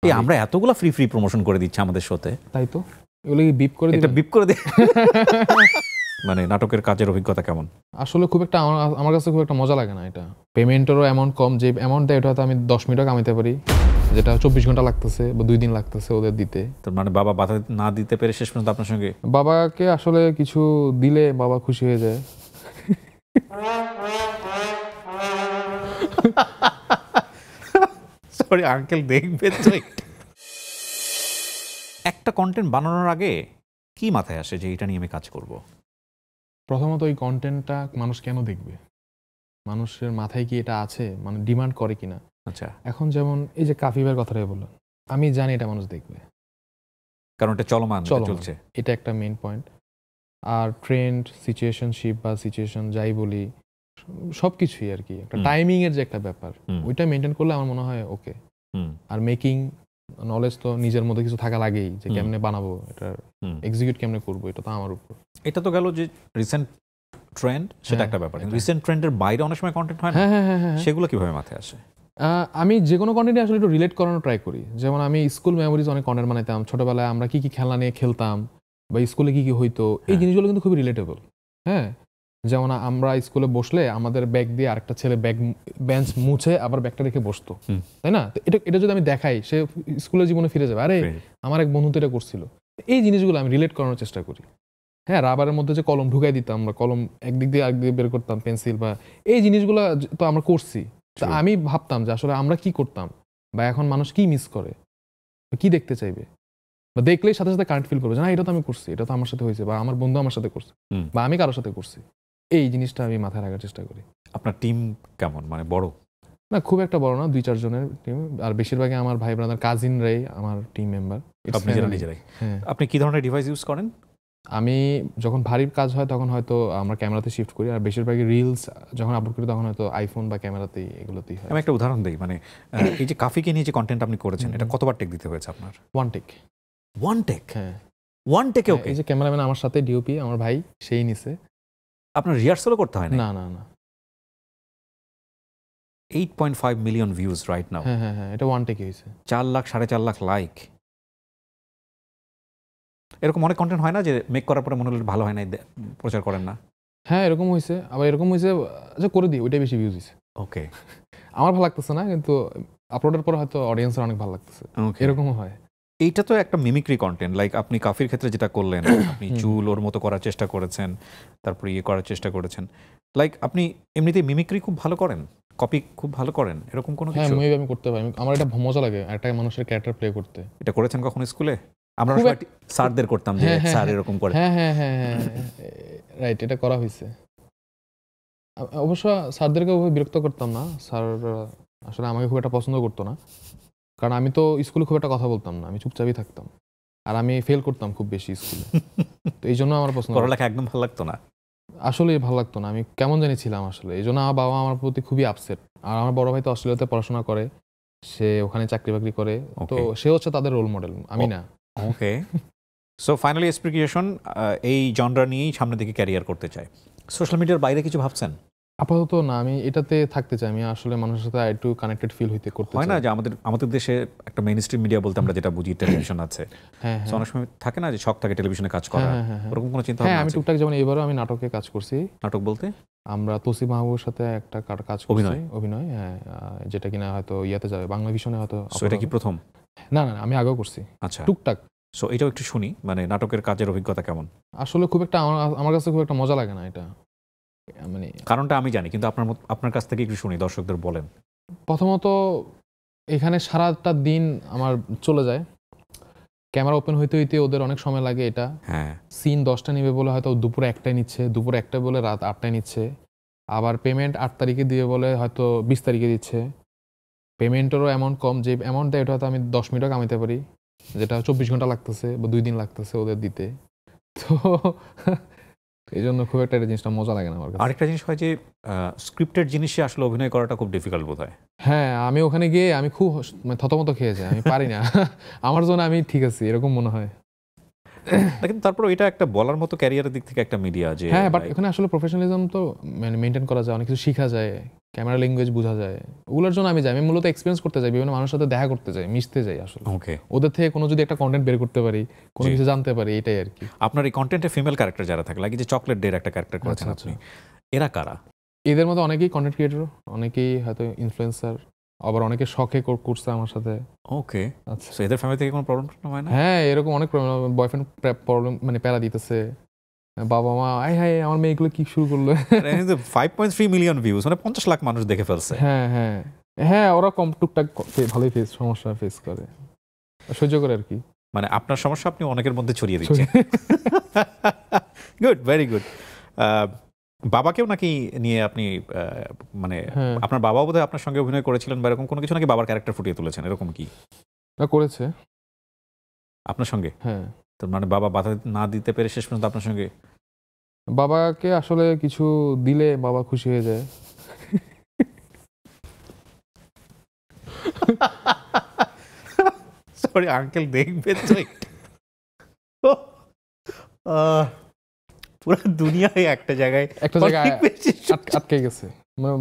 এই আমরা এতগুলো ফ্রি ফ্রি প্রমোশন করে দিচ্ছি আমাদের শোতে, তাই তো এগুলো বিপ করে এটা বিপ করে দিই। মানে নাটকের কাজের অভিজ্ঞতা কেমন? আসলে খুব একটা আমার কাছে খুব একটা মজা লাগে না। এটা পেমেন্টেরও অ্যামাউন্ট কম, যে অ্যামাউন্ট দেয় এটা হয়তো আমি 10 মিনিটও কামাইতে পারি, যেটা 24 ঘন্টা লাগতেছে বা 2 দিন লাগতেছে ওদের দিতে। তো মানে বাবা বাধা না দিতে পেরে শেষ পর্যন্ত আপনার সঙ্গে? বাবাকে আসলে কিছু দিলে বাবা খুশি হয়ে যায়। সরি আঙ্কেল, দেখবেন তো। একটা কন্টেন্ট বানানোর আগে কি মাথায় আসে যে এটা নিয়ে আমি কাজ করব? প্রথমত এই কন্টেন্টটা মানুষ কেন দেখবে, মানুষের মাথায় কি এটা আছে, মানে ডিমান্ড করে কিনা। আচ্ছা, এখন যেমন এই যে কাফিবের কথাটাই বললাম, আমি জানি এটা মানুষ দেখবে, কারণ এটা চলমান, এটা চলছে। এটা একটা মেইন পয়েন্ট। আর ট্রেন্ড, সিচুয়েশনশিপ বা সিচুয়েশন যাই বলি, সব কিছুই আর কি একটা টাইমিং এর যে একটা ব্যাপার, ওইটা মেনটেন করলে আমার মনে হয় ওকে। আর মেকিং নলেজ তো নিজের মধ্যে কিছু থাকা লাগেই, যে কেমনে বানাবো, এটা এক্সিকিউট কেমনে করবো, এটা তো আমার উপর। এটা তো গেল যে রিসেন্ট ট্রেন্ড, সেটা একটা ব্যাপার। রিসেন্ট ট্রেন্ডের বাইরে অনেক সময় কন্টেন্ট হয় না, সেগুলো কিভাবে মাথায় আসে? আমি যে কোনো কন্টেন্টে আসলে একটু রিলেট করানো ট্রাই করি। যেমন আমি স্কুল মেমোরিজ অনেক কন্টেন্ট বানাইতাম, ছোটবেলায় আমরা কি কি খেলনা নিয়ে খেলতাম বা স্কুলে কি কি হইতো, এই জিনিসগুলো কিন্তু খুবই রিলেটেবল। হ্যাঁ, যেমন আমরা স্কুলে বসলে আমাদের ব্যাগ দিয়ে আরেকটা ছেলে বেঞ্চ মুছে আবার ব্যাগটা রেখে বসতো, তাই না? এটা যদি আমি দেখাই, সে স্কুলের জীবনে ফিরে যাবে, আরে আমার এক বন্ধু তো এটা করছিল। এই জিনিসগুলো আমি রিলেট করানোর চেষ্টা করি। হ্যাঁ, রাবারের মধ্যে যে কলম ঢুকাই দিতাম, আমরা কলম একদিক দিয়ে আরেক দিকে বের করতাম, পেন্সিল, বা এই জিনিসগুলো তো আমরা করছি। আমি ভাবতাম যে আসলে আমরা কি করতাম, বা এখন মানুষ কি মিস করে, কি দেখতে চাইবে, বা দেখলেই সাথে সাথে কারেন্ট ফিল করবে যে না এটা তো আমি করছি, এটা তো আমার সাথে হয়েছে, বা আমার বন্ধু আমার সাথে করছে, বা আমি কারোর সাথে করছি। এই জিনিসটা আমি মাথায় রাখার চেষ্টা করি। আপনার টিম কেমন, মানে বড়? না, খুব একটা বড় না, 2-4 জনের টিম। আর বেশিরভাগই আমার ভাই ব্রাদার, কাজিনরাই আমার টিম মেম্বার। নিজেরাই? আপনি কি ধরনের ডিভাইস ইউজ করেন? আমি যখন ভারী কাজ হয় তখন হয়তো আমরা ক্যামেরাতে শিফট করি, আর বেশিরভাগই রিলস যখন আপলোড করি তখন হয়তো আইফোন বা ক্যামেরাতেই, এগুলোতেই হয়। আমি একটা উদাহরণ দিই, মানে এই যে কাফিকে নিয়ে যে কন্টেন্ট আপনি করেছেন, এটা কতবার টেক দিতে হয়েছে আপনার? One take. হ্যাঁ, ওয়ান টেকে? ওকে, এই যে ক্যামেরাম্যান আমার সাথে, ডিওপি আমার ভাই, সেই নিছে। আপনার রিহার্সালও করতে হয় না? না না। 8.5 মিলিয়ন ভিউজ রাইট নাও। হ্যাঁ, এটা ওয়ান টেকে হয়েছে। 4 লাখ 4.5 লাখ লাইক। এরকম অনেক কন্টেন্ট হয় না যে মেক করার পরে মনে হলো ভালো হয় না, প্রচার করেন না? হ্যাঁ, এরকম হয়েছে। আবার এরকম হয়েছে যে করে দিই, ওইটাই বেশি ভিউজ হয়েছে। ওকে, আমার ভালো লাগতেছে না, কিন্তু আপলোডের পরে হয়তো অডিয়েন্সের অনেক ভালো লাগতেছে, এরকমও হয়। এইটা তো একটা মিমিক্রি কন্টেন্ট। লাইক আপনি কাফির ক্ষেত্রে যেটা করলেন, আপনি চুল ওর মতো করার চেষ্টা করেছেন, তারপরে করার চেষ্টা করেছেন। লাইক আপনি এমনিতে মিমিক্রি খুব ভালো করেন, কপি খুব ভালো করেন, এরকম কোনো কিছু? হ্যাঁ, আমি করতে পারি। আমার এটা মজা লাগে একটা মানুষের ক্যারেক্টার প্লে করতে। এটা করেছেন কখনো স্কুলে? আমরা স্যারদের করতাম যে স্যার এরকম করে। হ্যাঁ, রাইট, এটা করা হয়েছে। অবশ্য স্যারদেরকে বিরক্ত করতাম না, স্যার আসলে আমাকে খুব একটা পছন্দ করতো না, কারণ আমি তো স্কুলে খুব একটা কথা বলতাম না, আমি চুপচাপই থাকতাম, আর আমি ফেল করতাম খুব বেশি স্কুলে। তো এই জন্য আমার পছন্দ, পড়ালেখা একদম ভালো লাগতো না, আসলে ভালো লাগতো না, আমি কেমন জানি ছিলাম আসলে। এই জন্য আমার বাবা আমার প্রতি খুবই আপসেট। আর আমার বড় ভাই তো অস্ট্রেলিয়াতে পড়াশোনা করে, সে ওখানে চাকরি বাকরি করে, তো সে হচ্ছে তাদের রোল মডেল, আমি না। ওকে, সো ফাইনালি এক্সপ্রিকিয়েশন এই জনরা নিয়েই সামনের দিকে ক্যারিয়ার করতে চায়। সোশ্যাল মিডিয়ার বাইরে কিছু ভাবছেন? আপাতত না, আমি এটাতে থাকতে চাই। আমি আসলে মানুষের সাথে একটু কানেক্টেড ফিল হইতে করতে চাই। হয় না যে আমাদের দেশে একটা মেইন স্ট্রিম মিডিয়া বলতে আমরা যেটা বুঝি টেলিভিশন আছে, হ্যাঁ, অনেক সময় থাকে না যে শখ থাকে টেলিভিশনে কাজ করা, ওরকম কোনো চিন্তা? হ্যাঁ, আমি টুকটাক, যেমন এবারও আমি নাটকে কাজ করছি। নাটক বলতে? আমরা তৌসিফ মাহবুবের সাথে একটা কাজ করছি, অভিনয়, হ্যাঁ, যেটা কিনা হয়তো ইয়াতে যাবে, বাংলা ভিশনে হয়তো। এটা কি প্রথম? না, আমি আগেও করছি। আচ্ছা, টুকটাক। সো এটাও একটু শুনি, মানে নাটকের কাজের অভিজ্ঞতা কেমন? আসলে খুব একটা আমার কাছে খুব একটা মজা লাগে না এটা, মানে কারণটা আমি জানি, কিন্তু আপনার কাছ থেকে একটু শুনি, দর্শকদের বলেন। প্রথমত এখানে সারাটা দিন আমার চলে যায়, ক্যামেরা ওপেন হইতে ওদের অনেক সময় লাগে। এটা সিন 10টা নিবে বলে হয়তো দুপুরে 1টায় নিচ্ছে, দুপুরে 1টায় বলে রাত 8টায় নিচ্ছে। আবার পেমেন্ট 8 তারিখে দিয়ে বলে হয়তো 20 তারিখে দিচ্ছে। পেমেন্টেরও অ্যামাউন্ট কম, যে অ্যামাউন্ট দেয় এটা হয়তো আমি 10 মিনিটও কামাইতে পারি, যেটা 24 ঘন্টা লাগতেছে বা 2 দিন লাগতেছে ওদের দিতে। তো এই জন্য খুব একটা জিনিসটা মজা লাগে না আমার কাছে। আরেকটা জিনিস হয় যে স্ক্রিপ্টেড জিনিসে আসলে অভিনয় করাটা খুব ডিফিকাল্ট বোধ হয়। হ্যাঁ, আমি ওখানে গিয়ে আমি খুব থতমত খেয়ে যাই, আমি পারি না। আমার জন্য আমি ঠিক আছি এরকম মনে হয়। কিন্তু তারপর এটা একটা বলার মতো ক্যারিয়ারের দিক থেকে একটা মিডিয়া যে হ্যাঁ, বাট এখানে আসলে প্রফেশনালিজম তো মানে মেনটেন করা যায়, অনেক কিছু শিখা যায়, ক্যামেরা ল্যাঙ্গুয়েজ বোঝা যায়, ওগুলোর জন্য আমি যাই। আমি মূলত এক্সপিরিয়েন্স করতে যাই, বিভিন্ন মানুষের সাথে দেখা করতে যাই, মিশতে যাই আসলে। ওকে, ওদের থেকে কোনো যদি একটা কন্টেন্ট বের করতে পারি, কোনো জি। কিছু জানতে পারি, এটাই আর কি। আপনার এই কন্টেন্টে ফিমেল ক্যারেক্টার যারা থাকে, লাগে যে চকলেট ডের একটা ক্যারেক্টার করেছেন আচ্ছা, আপনি, এরা কারা? এদের মধ্যে অনেকেই কন্টেন্ট ক্রিয়েটর, অনেকেই হয়তো ইনফ্লুয়েন্সার, আবার অনেকে শখে করছে আমার সাথে। ওকে, আচ্ছা, সো এদের ফ্যামিলি থেকে কোনো প্রবলেম হয় না? হ্যাঁ, এরকম অনেক বয়ফ্রেন্ড প্রবলেম, মানে প্যারা দিতেছে, বাবা মা আই হাই আমার মেয়েগুলো কি শুরু করলো। 5.3 মিলিয়ন ভিউজ, মানে 50 লাখ মানুষ দেখে ফেলছে। হ্যাঁ হ্যাঁ হ্যাঁ, ওরা কম টুকটাক ভালোই সমস্যা ফেস করে, সহ্য করে আর কি। মানে আপনার সমস্যা আপনি অনেকের মধ্যে ছড়িয়ে দিচ্ছেন। Good, very good. বাবাকেও নাকি নিয়ে আপনি মানে হ্যাঁ, আপনার বাবাও বোধহয় আপনার সঙ্গে অভিনয় করেছিলেন বা এরকম কোনো কিছু, নাকি বাবার ক্যারেক্টার ফুটিয়ে তুলেছেন, এরকম কি করেছে। আপনার সঙ্গে? হ্যাঁ, তো মানে বাবা বাধা না দিতে পেরে শেষ পর্যন্ত আপনার সঙ্গে? বাবাকে আসলে কিছু দিলে বাবা খুশি হয়ে যায়। সরি আঙ্কেল, দেখবেন তো একটু। পুরো দুনিয়ায় একটা জায়গায় একটা জায়গায় অনেক বেশি আটকে গেছে।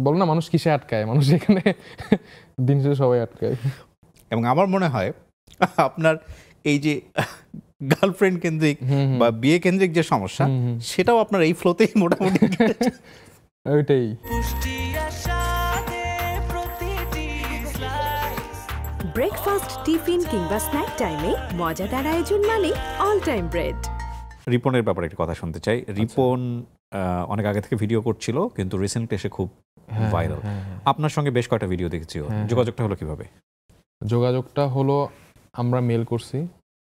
বলো না, মানুষ কিসে আটকায়, মানুষ এখানে দিন শেষে সবাই আটকায়। এবং আমার মনে হয় আপনার এই যে গার্লফ্রেন্ড কেন্দ্রিক বা বিয়ে কেন্দ্রিক যে সমস্যা, সেটাও আপনার এই ফ্লোতেই মোটামুটি ওইটাই। ব্রেকফাস্ট, টিফিন কিংবা স্ন্যাক টাইমে মজাদার আয়োজন মানে অল টাইম ব্রেড। রিপনের ব্যাপারে একটা কথা শুনতে চাই। রিপন অনেক আগে থেকে ভিডিও করছিল, কিন্তু রিসেন্টলি এসে খুব ভাইরাল। আপনার সঙ্গে বেশ কয়েকটা ভিডিও দেখেছি। যোগাযোগটা হলো কিভাবে? যোগাযোগটা হলো, আমরা মেল করছি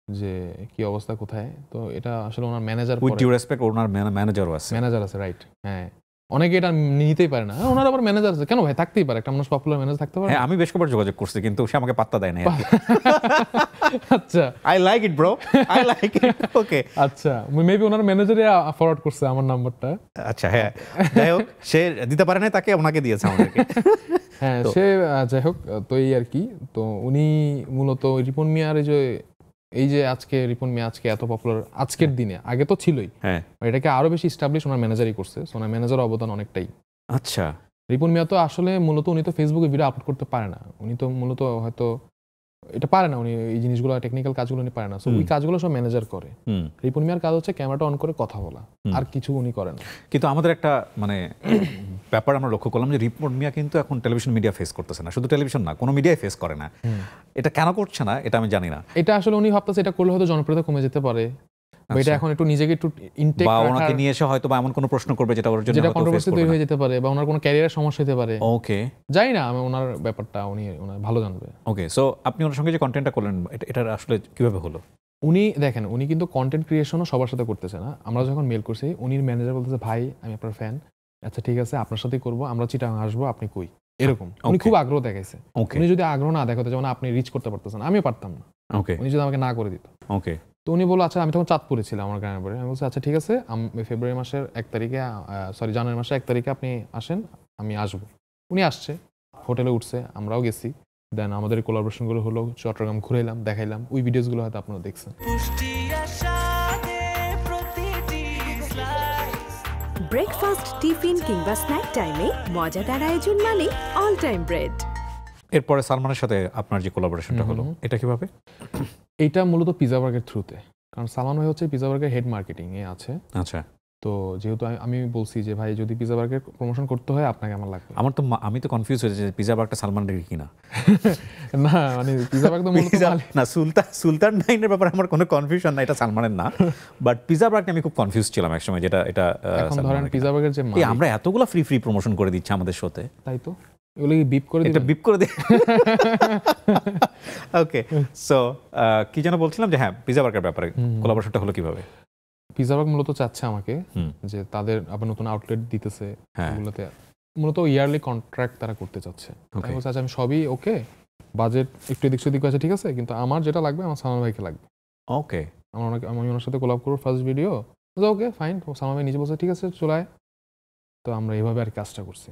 যে কি অবস্থা, কোথায়। তো এটা আসলে ওনার ম্যানেজার, উইথ ডিউ রেসপেক্ট, ওনার ম্যানেজারও আছে। ম্যানেজার আছে, রাইট। হ্যাঁ, অনেকে এটা নিতেই পারে না, ওনার আবার ম্যানেজার আছে। কেন ভাই, থাকতেই পারে, একটা মানুষ পপুলার ম্যানেজার থাকতে পারে। হ্যাঁ, আমি বেশ কয়েকবার যোগাযোগ করছি, কিন্তু সে আমাকে পাত্তা দেয় না। আচ্ছা, I like it bro, I like it. Okay, আচ্ছা, মেবি ওনার ম্যানেজারে ফরওয়ার্ড করছে আমার নাম্বারটা। আচ্ছা, হ্যাঁ, যাই হোক, সে দিতে পারে না, তাকে ওনাকে দিয়েছে আমাদেরকে। হ্যাঁ, সে যাই হোক, তো এই আর কি। তো উনি মূলত রিপন মিয়ার এই যে আজকে রিপন মিয়া আজকে এত পপুলার, আজকের দিনে, আগে তো ছিলই, হ্যাঁ, এটাকে আরো বেশি এস্টাবলিশ ওনার ম্যানেজারই করছে। সো ওনার ম্যানেজার অবদান অনেকটাই। আচ্ছা, রিপন মিয়া তো আসলে মূলত উনি তো ফেসবুকে ভিডিও আপলোড করতে পারে না, উনি তো মূলত হয়তো এটা পারে না, উনি এই জিনিসগুলো টেকনিক্যাল কাজগুলো উনি পারে না। সো ওই কাজগুলো সব ম্যানেজার করে। রিপন মিয়ার কাজ হচ্ছে ক্যামেরাটা অন করে কথা বলা, আর কিছু উনি করেন না। কিন্তু আমাদের একটা মানে ব্যাপার আমরা লক্ষ্য করলাম যে রিপন মিয়া কিন্তু এখন টেলিভিশন মিডিয়া ফেস করতেছে না, শুধু টেলিভিশন না, কোনো মিডিয়ায় ফেস করে না। এটা কেন করছে না, এটা আমি জানি না। এটা আসলে উনি ভাবতেছে এটা করলে হয়তো জনপ্রিয়তা কমে যেতে পারে, বা এটা এখন একটু নিজেকে একটু ইনটেক বা ওনাকে নিয়ে এসে হয়তো বা এমন কোনো প্রশ্ন করবে যেটা ওর জন্য যেটা হয়তো কন্ট্রোভার্সি face করবে তৈরি না। হয়ে যেতে পারে, বা ওনার কোনো ক্যারিয়ারের সমস্যা হতে পারে। ওকে, জানি না, আমি ওনার ব্যাপারটা ওনার ভালো জানবে। ওকে, সো আপনি ওনার সঙ্গে যে কন্টেন্টটা করলেন, এটা আসলে কিভাবে হলো? উনি দেখেন, উনি কিন্তু কন্টেন্ট ক্রিয়েশনও সবার সাথে করতেছে না। আমরা যখন মেল করছি, উনির ম্যানেজার বলতেছে, ভাই আমি আপনার ফ্যান, আচ্ছা ঠিক আছে আপনার সাথেই করবো, আমরা চিটাং আসবো, আপনি কই, এরকম। উনি খুব আগ্রহ দেখাইছে। ওকে, উনি যদি আগ্রহ না দেখাতো, যেমন আপনি রিচ করতে পারতেছেন, আমিও পারতাম না, ওকে, উনি যদি আমাকে না করে দিত। ওকে, তো উনি বললো আচ্ছা, আমি তখন চাঁদপুরে ছিলাম আমার গ্রামের বাড়ি। আমি বলছি আচ্ছা ঠিক আছে, ফেব্রুয়ারি মাসের 1 তারিখে, জানুয়ারি মাসের 1 তারিখে আপনি আসেন, আমি আসবো। উনি আসছে, হোটেলে উঠছে, আমরাও গেছি। দেন আমাদের কোলাবোরেশনগুলো হলো, চট্টগ্রাম ঘুরাইলাম, দেখাইলাম। ওই ভিডিওসগুলো হয়তো আপনারা দেখছেন। ব্রেকফাস্ট, টিফিন কিংবা স্ন্যাক টাইমে মজাদার আয়োজন মানে অল টাইম ব্রেড। এরপরে সালমানের সাথে আপনার যে কোলাবোরেশনটা হলো, এটা কিভাবে? এইটা মূলত পিজা বার্গের থ্রুতে, কারণ সালমান ভাই হচ্ছে পিজা বার্গের হেড মার্কেটিং এ আছে। আচ্ছা, তো যেহেতু আমি বলছি যে ভাই যদি পিজা বার্গের প্রমোশন করতে হয় আপনাকে আমার লাগবে। আমি তো কনফিউজ হয়েছি যে পিজা বার্গটা সালমানের কিনা। না মানে পিজা বার্গ তো মূলত না, সুলতান নাইনের ব্যাপারে আমার কোনো কনফিউশন না, এটা সালমানের না। বাট পিজা বার্গ আমি খুব কনফিউজ ছিলাম একসময়, যেটা এটা এখন ধরেন পিজা বার্গের যে আমরা এতগুলো ফ্রি প্রমোশন করে দিচ্ছি আমাদের শোতে, তাই তো এগুলো বিপ করে এটা বিপ করে দিই। ওকে, সো কি যেন বলছিলাম যে হ্যাঁ, পিজা বার্গের ব্যাপারে কোলাবোরেশনটা হলো কিভাবে? পিজা বার্গ মূলত চাচ্ছে আমাকে যে তাদের আবার নতুন আউটলেট দিতেছে, এগুলোতে মূলত ইয়ারলি কন্ট্রাক্ট তারা করতে চাচ্ছে। আমি বলছি আচ্ছা, আমি সবই ওকে, বাজেট একটু এদিক সেদিক আছে ঠিক আছে, কিন্তু আমার যেটা লাগবে আমার সালমান ভাইকে লাগবে। ওকে, আমি ওনার সাথে কোলাব করবো first video, okay fine. Salman ভাই নিজে বলছে ঠিক আছে চলে আয়। তো আমরা এইভাবে আর কাজটা করছি।